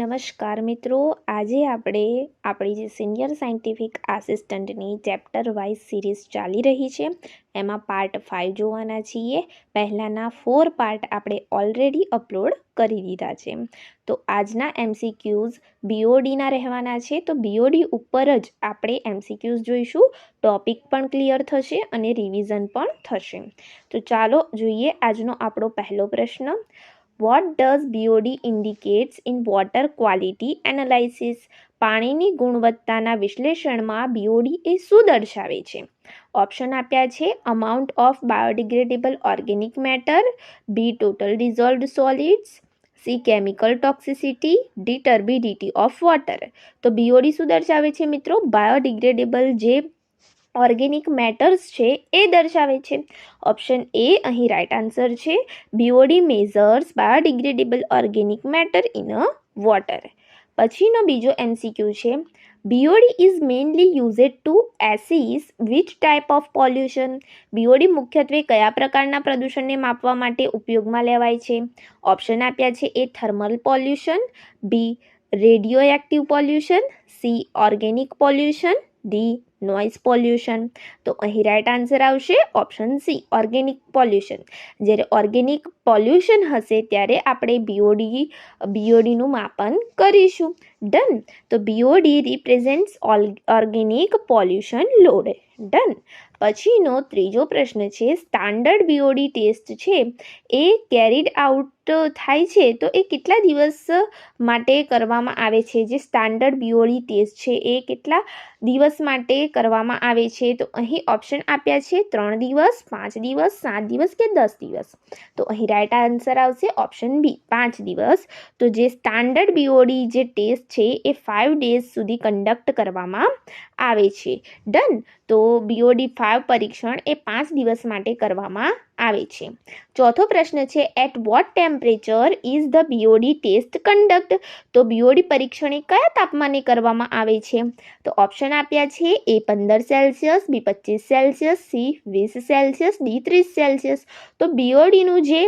નમસ્કાર મિત્રો, આજે આપણે આપણી જે સિનિયર સાયન્ટિફિક આસિસ્ટન્ટની ચેપ્ટર વાઇઝ સિરીઝ ચાલી રહી છે એમાં પાર્ટ 5 જોવાના છીએ. પહેલાંના 4 પાર્ટ આપણે ઓલરેડી અપલોડ કરી દીધા છે. તો આજના MCQs BODના રહેવાના છે. તો BOD ઉપર જ આપણે MCQs જોઈશું. ટોપિક પણ ક્લિયર થશે અને રિવિઝન પણ થશે. તો ચાલો જોઈએ આજનો આપણો પહેલો પ્રશ્ન. What does BOD indicates in water quality analysis? પાણીની ગુણવત્તાના વિશ્લેષણમાં BOD એ શું દર્શાવે છે? ઓપ્શન આપ્યા છે amount of biodegradable organic matter, B total dissolved solids, C chemical toxicity, D turbidity of water. તો BOD શું દર્શાવે છે મિત્રો? બાયોડિગ્રેડેબલ જે ઓર્ગેનિક મેટર્સ છે એ દર્શાવે છે. ઓપ્શન એ અહીં રાઇટ આન્સર છે. BOD measures biodegradable organic matter in a water. પછીનો બીજો MCQ છે. BOD is mainly used to assess which type of pollution? BOD મુખ્યત્વે કયા પ્રકારના પ્રદૂષણને માપવા માટે ઉપયોગમાં લેવાય છે? ઓપ્શન આપ્યા છે A thermal pollution, B radio active pollution, C organic pollution, D noise pollution. તો અહીં રાઇટ આન્સર આવશે ઓપ્શન સી ઓર્ગેનિક પોલ્યુશન. જ્યારે ઓર્ગેનિક પોલ્યુશન હશે ત્યારે આપણે BODનું માપન કરીશું. ડન. તો BOD represents organic pollution load. Done. પછીનો ત્રીજો પ્રશ્ન છે. સ્ટાન્ડર્ડ BOD ટેસ્ટ છે એ કેરીડ આઉટ થાય છે તો એ કેટલા દિવસ માટે કરવામાં આવે છે? જે સ્ટાન્ડર્ડ BOD ટેસ્ટ છે એ કેટલા દિવસ માટે કરવામાં આવે છે? તો અહીં ઓપ્શન આપ્યા છે 3 દિવસ, 5 દિવસ, 7 દિવસ કે 10 દિવસ. તો અહીં રાઇટ આન્સર આવશે ઓપ્શન બી 5 દિવસ. તો જે સ્ટાન્ડર્ડ BOD જે ટેસ્ટ છે એ 5 ડેઝ સુધી કન્ડક્ટ કરવામાં આવે છે. ડન. તો BOD 5 પરીક્ષણ એ 5 દિવસ માટે કરવામાં આવે છે. ચોથો પ્રશ્ન છે. At what temperature is the BOD test conduct? તો BOD પરીક્ષણ એ કયા તાપમાને કરવામાં આવે છે? તો ઓપ્શન આપ્યા છે એ 15 સેલ્સિયસ, બી 25 Celsius, C 20 Celsius, D 30 Celsius. તો BODનું જે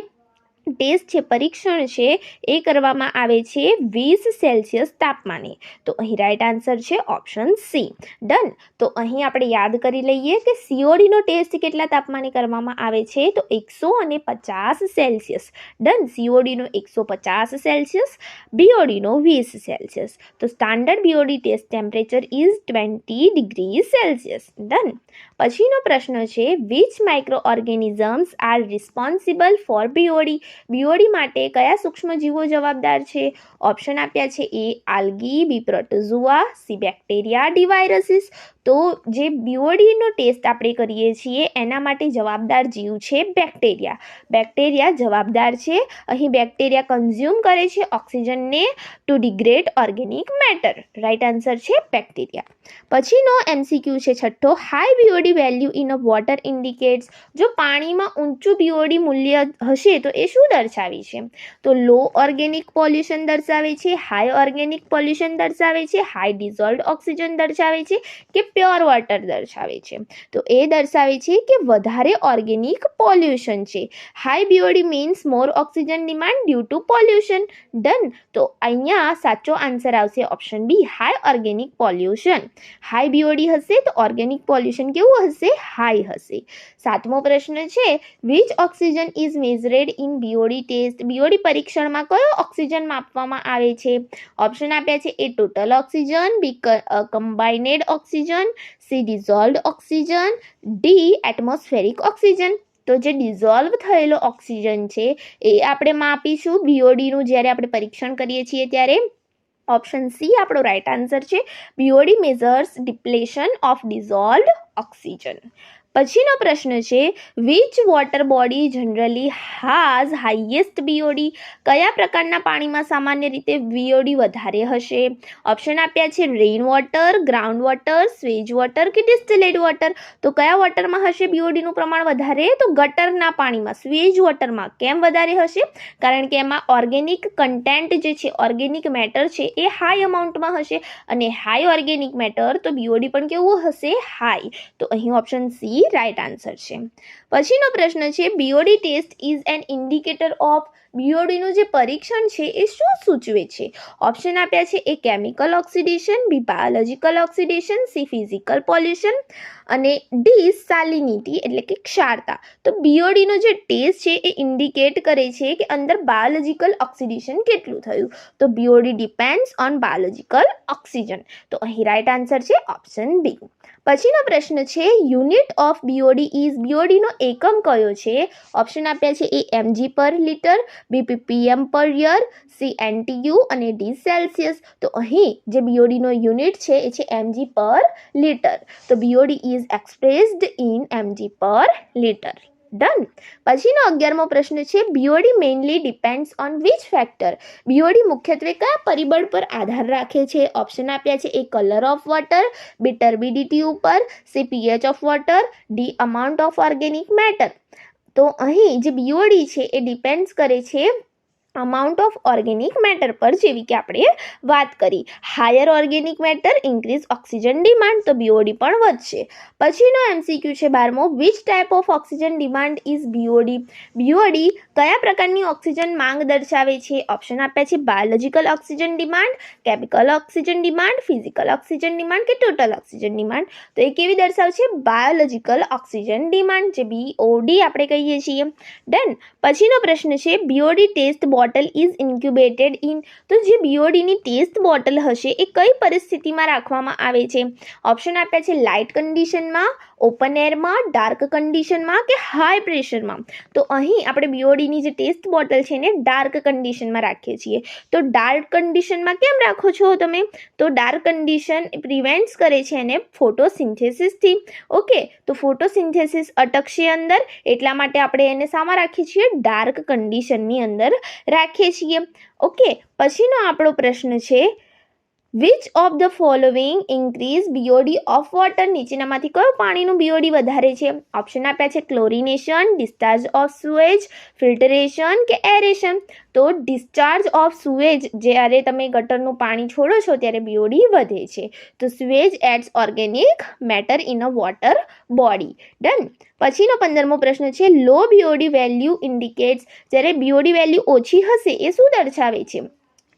ટેસ્ટ છે પરીક્ષણ છે એ કરવામાં આવે છે 20 સેલ્સિયસ તાપમાને. તો અહીં રાઇટ આન્સર છે ઓપ્શન સી. ડન. તો અહીં આપણે યાદ કરી લઈએ કે CODનો ટેસ્ટ કેટલા તાપમાને કરવામાં આવે છે? તો 150 સેલ્સિયસ. ડન. CODનો 150 સેલ્સિયસ, BODનો 20 સેલ્સિયસ. તો standard BOD test temperature is 20 degree Celsius. Done. પછીનો પ્રશ્ન છે. Which microorganisms are responsible for BOD? BOD માટે કયા સૂક્ષ્મજીવો જવાબદાર છે? ઓપ્શન આપ્યા છે A algae, B protozoa, C bacteria, D viruses. તો જે BODનો ટેસ્ટ આપણે કરીએ છીએ એના માટે જવાબદાર જીવ છે બેક્ટેરિયા. બેક્ટેરિયા જવાબદાર છે. અહીં બેક્ટેરિયા કન્ઝ્યુમ કરે છે ઓક્સિજનને to degrade organic matter. Right answer છે બેક્ટેરિયા. પછીનો MCQ છે છઠ્ઠો. High BOD value in a water indicates? જો પાણીમાં ઊંચું BOD મૂલ્ય હશે તો એ શું દર્શાવે છે? તો લો ઓર્ગેનિક પોલ્યુશન દર્શાવે છે, હાઈ ઓર્ગેનિક પોલ્યુશન દર્શાવે છે, હાઈ ડિઝોલ્વડ ઓક્સિજન દર્શાવે છે કે પ્યોર વોટર દર્શાવે છે? તો એ દર્શાવે છે કે વધારે ઓર્ગેનિક પોલ્યુશન છે. High BOD means more oxygen demand due to pollution. Done. તો અહીંયા સાચો આન્સર આવશે option B high organic pollution. High BOD હશે તો ઓર્ગેનિક પોલ્યુશન કેવું હશે? હાઈ હશે. સાતમો પ્રશ્ન છે. Which oxygen is measured in BOD test? BOD પરીક્ષણમાં કયો ઓક્સિજન માપવામાં આવે છે? ઓપ્શન આપ્યા છે A total oxygen, B combined oxygen, C dissolved oxygen, D atmospheric oxygen. તો જે ડિઝોલ્વ થયેલો ઓક્સિજન છે એ આપણે માપીશું BODનું જ્યારે આપણે પરીક્ષણ કરીએ છીએ ત્યારે. ઓપ્શન સી આપણો રાઇટ આન્સર છે. BOD measures depletion of dissolved oxygen. પછીનો પ્રશ્ન છે. Which water body generally has highest BOD? કયા પ્રકારના પાણીમાં સામાન્ય રીતે BOD વધારે હશે? ઓપ્શન આપ્યા છે rain water, ground water, sewage water કે ડિસ્ટિલેડ વોટર. તો કયા વોટરમાં હશે BODનું પ્રમાણ વધારે? તો ગટરના પાણીમાં, સ્વેજ વોટરમાં. કેમ વધારે હશે? કારણ કે એમાં ઓર્ગેનિક કન્ટેન્ટ જે છે, ઓર્ગેનિક મેટર છે એ હાઈ અમાઉન્ટમાં હશે અને હાઈ ઓર્ગેનિક મેટર તો BOD પણ કેવું હશે? હાઈ. તો અહીં ઓપ્શન સી રાઇટ આન્સર છે. પછીનો પ્રશ્ન છે. BOD test is an indicator of બીઓડીનું જે પરીક્ષણ છે એ શું સૂચવે છે? ઓપ્શન આપ્યા છે A chemical oxidation, B biological oxidation, C physical pollution અને ડી સાલિનિટી એટલે કે ક્ષારતા. તો બીઓડીનો જે ટેસ્ટ છે એ ઇન્ડિકેટ કરે છે કે અંદર બાયોલોજિકલ ઓક્સિડેશન કેટલું થયું. તો BOD depends on biological oxygen. તો અહીં રાઈટ આન્સર છે ઓપ્શન બી. પછીનો પ્રશ્ન છે યુનિટ ઓફ બીઓડી ઇઝ, બીઓડીનો એકમ કયો છે? ઓપ્શન આપ્યા છે એ એમજી પર લિટર, બી પીપીએમ પર યર, સી એનટીયુ અને ડી સેલ્સિયસ. તો અહીં જે બીઓડીનો યુનિટ છે એ છે એમજી પર લિટર. તો BOD is expressed in MG પર લિટર. ડન. પછીનો 11મો પ્રશ્ન છે BOD mainly depends on which factor? BOD મુખ્યત્વે કયા પરિબળ પર આધાર રાખે છે? ઓપ્શન આપ્યા છે એ કલર ઓફ વોટર, બી ટર્બિડિટી ઉપર, C pH of water, D amount of organic matter. તો અહીં જે બીઓડી છે એ ડિપેન્ડ્સ કરે છે અમાઉન્ટ ઓફ ઓર્ગેનિક મેટર પર, જેવી કે આપણે વાત કરી. Higher organic matter increase oxygen demand, તો બીઓડી પણ વધશે. પછીનો એમસીક્યુ છે 12મો, which type of oxygen demand is BOD? BOD કયા પ્રકારની ઓક્સિજન માંગ દર્શાવે છે? ઓપ્શન આપ્યા છે biological oxygen demand, chemical oxygen demand, physical oxygen demand કે ટોટલ ઓક્સિજન ડિમાન્ડ. તો એ કેવી દર્શાવશે? બાયોલોજિકલ ઓક્સિજન ડિમાન્ડ, જે બીઓડી આપણે કહીએ છીએ. ડન. પછીનો પ્રશ્ન છે BOD test bottle is incubated in. તો જે બીઓડીની ટેસ્ટ બોટલ હશે એ કઈ પરિસ્થિતિમાં રાખવામાં આવે છે? ઓપ્શન આપ્યા છે લાઇટ કન્ડિશનમાં, ઓપન એરમાં, ડાર્ક કન્ડિશનમાં કે હાઈ પ્રેશરમાં. તો અહીં આપણે બીઓડીની જે ટેસ્ટ બોટલ છે ને ડાર્ક કન્ડિશનમાં રાખીએ છીએ. તો ડાર્ક કન્ડિશનમાં કેમ રાખો છો તમે? તો ડાર્ક કન્ડિશન પ્રિવેન્ટ્સ કરે છે એને ફોટોસિન્થેસિસથી. ઓકે, તો ફોટોસિન્થેસિસ અટકશે અંદર, એટલા માટે આપણે એને શામાં રાખીએ છીએ? ડાર્ક કન્ડિશનની અંદર રાખીએ છીએ. ઓકે, પછીનો આપણો પ્રશ્ન છે which of the following increase BOD of water? નીચેનામાંથી કયું પાણીનું બીઓડી વધારે છે? ઓપ્શન આપ્યા છે chlorination, discharge of sewage, filtration કે એરેશન. તો ડિસ્ચાર્જ ઓફ સુએજ, જ્યારે તમે ગટરનું પાણી છોડો છો ત્યારે બીઓડી વધે છે. તો sewage adds organic matter in a water body. Done. પછીનો 15મો પ્રશ્ન છે લો બીઓડી વેલ્યુ ઇન્ડિકેટ્સ. જ્યારે બીઓડી વેલ્યુ ઓછી હશે એ શું દર્શાવે છે?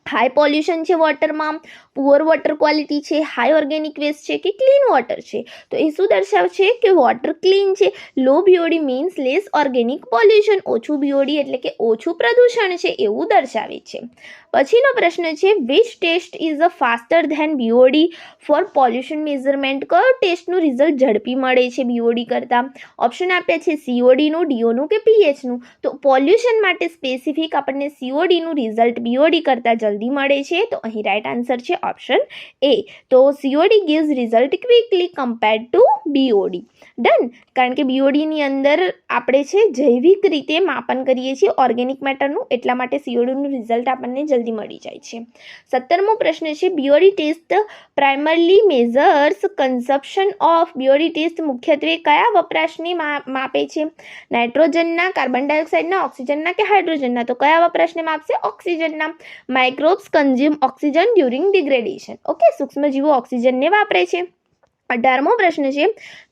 હાઈ પોલ્યુશન છે વોટરમાં, પુઅર વોટર ક્વોલિટી છે, હાઈ ઓર્ગેનિક વેસ્ટ છે કે ક્લીન વોટર છે? તો એ શું દર્શાવશે કે વોટર ક્લીન છે. Low BOD means less organic pollution. ઓછું બીઓડી એટલે કે ઓછું પ્રદૂષણ છે એવું દર્શાવે છે. પછીનો પ્રશ્ન છે which test is a faster than BOD for pollution measurement? કયો ટેસ્ટનું રિઝલ્ટ ઝડપી મળે છે બીઓડી કરતાં? ઓપ્શન આપ્યા છે સીઓડીનું, ડીઓનું કે પીએચનું. તો પોલ્યુશન માટે સ્પેસિફિક આપણને સીઓડીનું રિઝલ્ટ બીઓડી કરતાં જલ્દી મળે છે. તો અહીં રાઈટ આન્સર છે ઓપ્શન એ. તો COD gives result quickly compared to BOD. Done. કારણ કે બીઓડીની અંદર આપણે છે જૈવિક રીતે માપન કરીએ છીએ ઓર્ગેનિક મેટરનું, એટલા માટે સીઓડીનું રિઝલ્ટ આપણને જલ્દી મળી જાય છે. 17મો પ્રશ્ન છે BOD test primarily measures consumption of. BOD test મુખ્યત્વે કયા વપરાશને માપે છે? નાઇટ્રોજનના, કાર્બન ડાયોક્સાઇડના, ઓક્સિજનના કે હાઇડ્રોજનના? તો કયા વપરાશને માપશે? ઓક્સિજનના. Microbes consume oxygen during degradation. Okay, સૂક્ષ્મજીવો ઓક્સિજનને વાપરે છે. 18મો પ્રશ્ન છે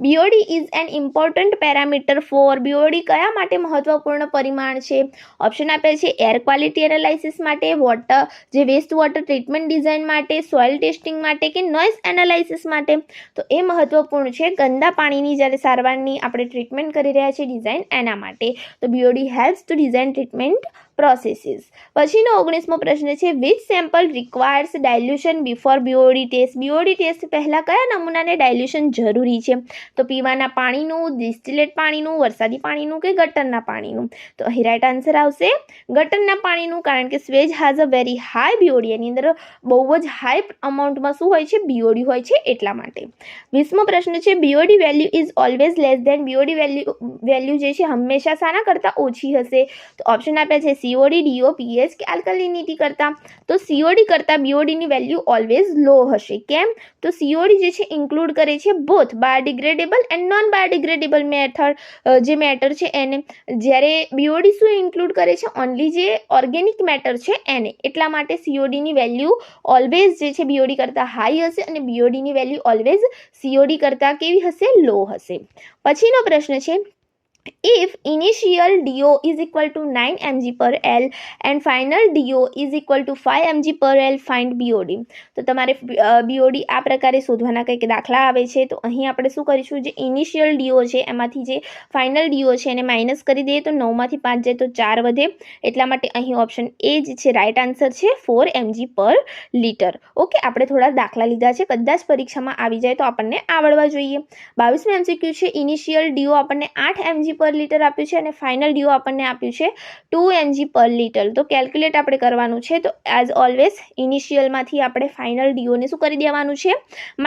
BOD is an important parameter for. BOD કયા માટે મહત્વપૂર્ણ પરિમાણ છે? ઓપ્શન આપ્યા છે એર ક્વોલિટી એનાલાઇસિસ માટે, વોટર જે વેસ્ટ વોટર ટ્રીટમેન્ટ ડિઝાઇન માટે, સોઇલ ટેસ્ટિંગ માટે કે નોઇઝ એનાલાઇસિસ માટે? તો એ મહત્વપૂર્ણ છે ગંદા પાણીની જ્યારે સારવારની આપણે ટ્રીટમેન્ટ કરી રહ્યા છીએ ડિઝાઇન, એના માટે. તો BOD helps to design treatment processes. પછીનો 19મો પ્રશ્ન છે which sample requires dilution before BOD test? BOD test પહેલાં કયા નમૂનાને ડાયલ્યુશન જરૂરી છે? તો પીવાના પાણીનું, ડિસ્ટિલેટ પાણીનું, વરસાદી પાણીનું કે ગટરના પાણીનું? તો અહીં રાઈટ આન્સર આવશે ગટરના પાણીનું, કારણ કે સ્વેજ હાઝ અ વેરી હાઈ બીઓડી. એની અંદર બહુ જ હાઈ અમાઉન્ટમાં શું હોય છે? બીઓડી હોય છે, એટલા માટે. 20મો પ્રશ્ન છે BOD value is always less than. BOD value જે છે હંમેશા શાના કરતાં ઓછી હશે? તો ઓપ્શન આપ્યા છે સીઓડી, ડીઓ, પીએચ કે આલ્કલિનિટી કરતાં. તો સીઓડી કરતાં બીઓડીની વેલ્યુ ઓલવેઝ લો હશે. કેમ? તો સીઓડી જે છે ઇન્ક્લુડ કરે છે both biodegradable and non biodegradable જે મેટર છે એને. જ્યારે બીઓડી શું ઇન્ક્લુડ કરે છે? ઓનલી જે ઓર્ગેનિક મેટર છે એને. એટલા માટે સીઓડીની વેલ્યુ ઓલવેઝ જે છે બીઓડી કરતાં હાઈ હશે અને બીઓડીની વેલ્યુ ઓલવેઝ સીઓડી કરતાં કેવી હશે? લો હશે. પછીનો પ્રશ્ન છે if initial DO is equal to 9 mg per L and final DO is equal to 5 mg per L, find BOD. તો તમારે BOD આ પ્રકારે શોધવાના કંઈક દાખલા આવે છે. તો અહીં આપણે શું કરીશું, જે ઇનિશિયલ DO છે એમાંથી જે ફાઇનલ DO છે એને માઇનસ કરી દઈએ તો 9માંથી 5 જાય તો 4 વધે. એટલા માટે અહીં ઓપ્શન એ જ છે રાઇટ આન્સર છે 4 mg પર લીટર. ઓકે, આપણે થોડા દાખલા લીધા છે, કદાચ પરીક્ષામાં આવી જાય તો આપણને આવડવા જોઈએ. 22મી MCQ છે ઇનિશિયલ DO આપણને 8 mg પર લીટર આપ્યું છે અને ફાઇનલ DO આપણને આપ્યું છે 2 mg પર લીટર. તો કેલ્ક્યુલેટ આપણે કરવાનું છે. તો એઝ ઓલવેઝ ઇનિશિયલમાંથી આપણે ફાઇનલ DOને શું કરી દેવાનું છે,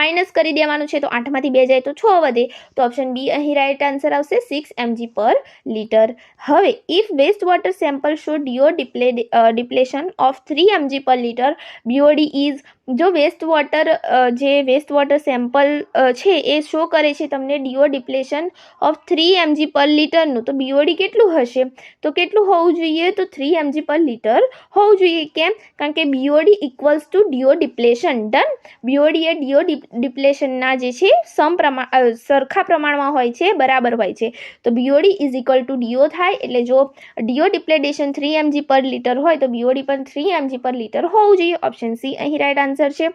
માઇનસ કરી દેવાનું છે. તો 8માંથી 2 જાય તો 6 વધે. તો ઓપ્શન બી અહીં રાઇટ આન્સર આવશે 6 mg પર લીટર. હવે if waste water sample show DO depletion of 3 mg per litre, BOD is. જો વેસ્ટ વોટર સેમ્પલ છે એ શો કરે છે તમને DO ડિપ્લેશન ઓફ 3 mg પર લીટરનું, તો BOD કેટલું હશે, તો કેટલું હોવું જોઈએ, તો 3 mg પર લીટર હોવું જોઈએ. કેમ, કારણ કે BOD equals two DO depletion. Done. BOD A DO ડિપ્લેશનના જે છે સરખા પ્રમાણમાં હોય છે, બરાબર હોય છે. તો BOD is equal two DO થાય. એટલે જો DO depletion 3 mg per litre હોય તો BOD પણ 3 mg પર લીટર હોવું જોઈએ. ઓપ્શન સી અહીં રાઇટ આન્સર છે.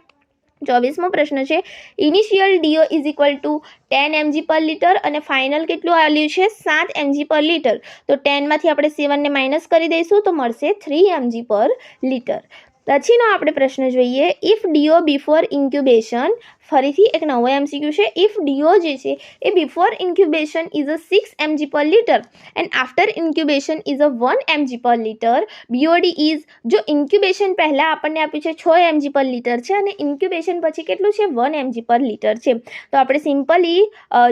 24મો પ્રશ્ન છે initial DO is equal two 10 mg per litre અને ફાઇનલ કેટલું આવ્યું છે 7 mg પર લીટર. તો 10માંથી આપણે 7ને માઇનસ કરી દઈશું તો મળશે 3 mg પર લીટર. પછીનો આપણે પ્રશ્ન જોઈએ ઇફ DO બિફોર ઇન્ક્યુબેશન. ફરીથી એક નવો MCQ છે. ઇફ DO જે છે એ before incubation is a 6 mg per litre and after incubation is a 1 mg per litre, BOD is. જો ઇન્ક્યુબેશન પહેલાં આપણને આપ્યું છે 6 mg પર લીટર છે અને ઇન્ક્યુબેશન પછી કેટલું છે 1 mg પર લીટર છે. તો આપણે સિમ્પલી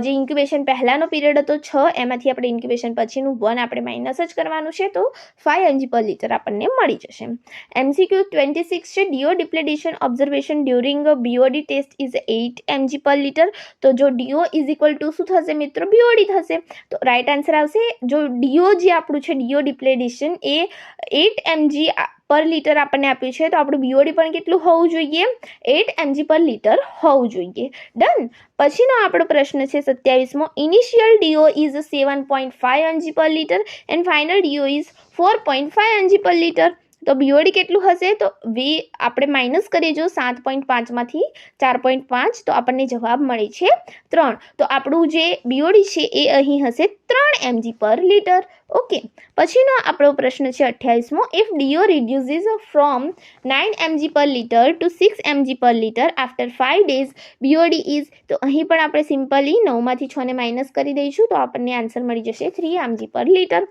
જે ઇન્ક્યુબેશન પહેલાંનો પીરિયડ હતો 6, એમાંથી આપણે ઇન્ક્યુબેશન પછીનું 1 આપણે માઇનસ જ કરવાનું છે. તો 5 mg પર લીટર આપણને મળી જશે. MCQ 26 છે DO depletion observation during BOD test is 8 mg per litre. તો જો DO ઇઝ ઇક્વલ ટુ શું થશે મિત્રો, BOD થશે. તો રાઇટ આન્સર આવશે. જો DO જે આપણું છે DO depletion A 8 mg per litre આપણને આપ્યું છે તો આપણું BOD પણ કેટલું હોવું જોઈએ, 8 mg પર લીટર હોવું જોઈએ. ડન. પછીનો આપણો પ્રશ્ન છે 27મો initial DO is 7.5 mg per litre and final DO is 4.5 mg per litre. તો BOD કેટલું હશે, તો આપણે માઇનસ કરીએ જો 7.5માંથી 4.5 તો આપણને જવાબ મળે છે 3. તો આપણું જે BOD છે એ અહીં હશે 3 mg પર લીટર. ઓકે. પછીનો આપણો પ્રશ્ન છે 28મો if DO રિડ્યુસીસ from 9 mg per litre two 6 mg per litre after 5 days, BOD is. તો અહીં પણ આપણે સિમ્પલી 9માંથી 6ને માઇનસ કરી દઈશું તો આપણને આન્સર મળી જશે 3 mg પર લીટર.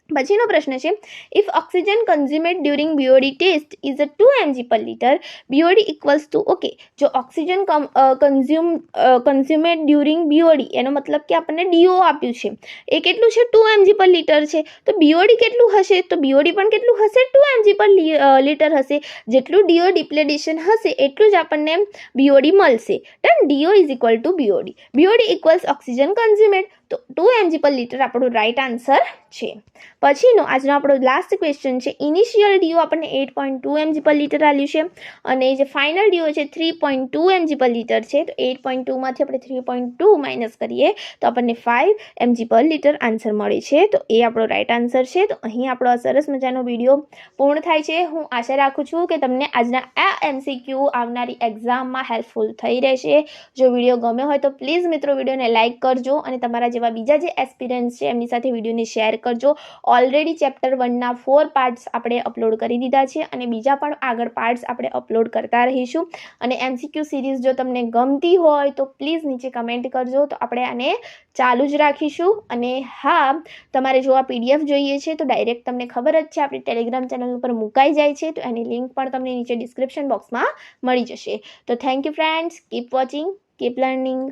પછીનો પ્રશ્ન છે if oxygen consumed during BOD test is a 2 mg per litre, BOD equals to. Okay, જો ઓક્સિજન કન્ઝ્યુમેડ ડ્યુરિંગ BOD એનો મતલબ કે આપણને DO આપ્યું છે એ કેટલું છે 2 mg પર લીટર છે. તો BOD કેટલું હશે, તો BOD પણ કેટલું હશે 2 mg પર લીટર હશે. જેટલું DO ડિપ્લેશન હશે એટલું જ આપણને BOD મળશે. Done. DO is equal to BOD. BOD equals oxygen consumed. તો 2 mg પર લીટર આપણું રાઇટ આન્સર છે. પછીનો આજનો આપણો લાસ્ટ ક્વેશ્ચન છે ઇનિશિયલ DO આપણને 8.2 mg પર લીટર આપ્યું છે અને જે ફાઇનલ DO છે 3.2 mg પર લીટર છે. તો 8.2માંથી આપણે 3.2 માઇનસ કરીએ તો આપણને 5 mg પર લીટર આન્સર મળે છે. તો એ આપણો રાઇટ આન્સર છે. તો અહીં આપણો આ સરસ મજાનો વિડીયો પૂર્ણ થાય છે. હું આશા રાખું છું કે તમને આજના આ MCQ આવનારી એક્ઝામમાં હેલ્પફુલ થઈ રહેશે. જો વિડીયો ગમ્યો હોય તો પ્લીઝ મિત્રો વિડીયોને લાઇક કરજો અને તમારા જેવા બીજા જે એસ્પિરન્ટ્સ છે એમની સાથે વિડીયોને શેર કરજો. ઓલરેડી ચેપ્ટર 1ના 4 પાર્ટ્સ આપણે અપલોડ કરી દીધા છે અને બીજા પણ આગળ પાર્ટ્સ આપણે અપલોડ કરતા રહીશું. અને MCQ સિરીઝ જો તમને ગમતી હોય તો પ્લીઝ નીચે કમેન્ટ કરજો તો આપણે આને ચાલુ જ રાખીશું. અને હા, તમારે જો આ PDF જોઈએ છે તો ડાયરેક્ટ તમને ખબર જ છે આપણી ટેલિગ્રામ ચેનલ ઉપર મુકાઈ જાય છે. તો એની લિંક પણ તમને નીચે ડિસ્ક્રિપ્શન બોક્સમાં મળી જશે. તો thank you friends. Keep watching, keep learning.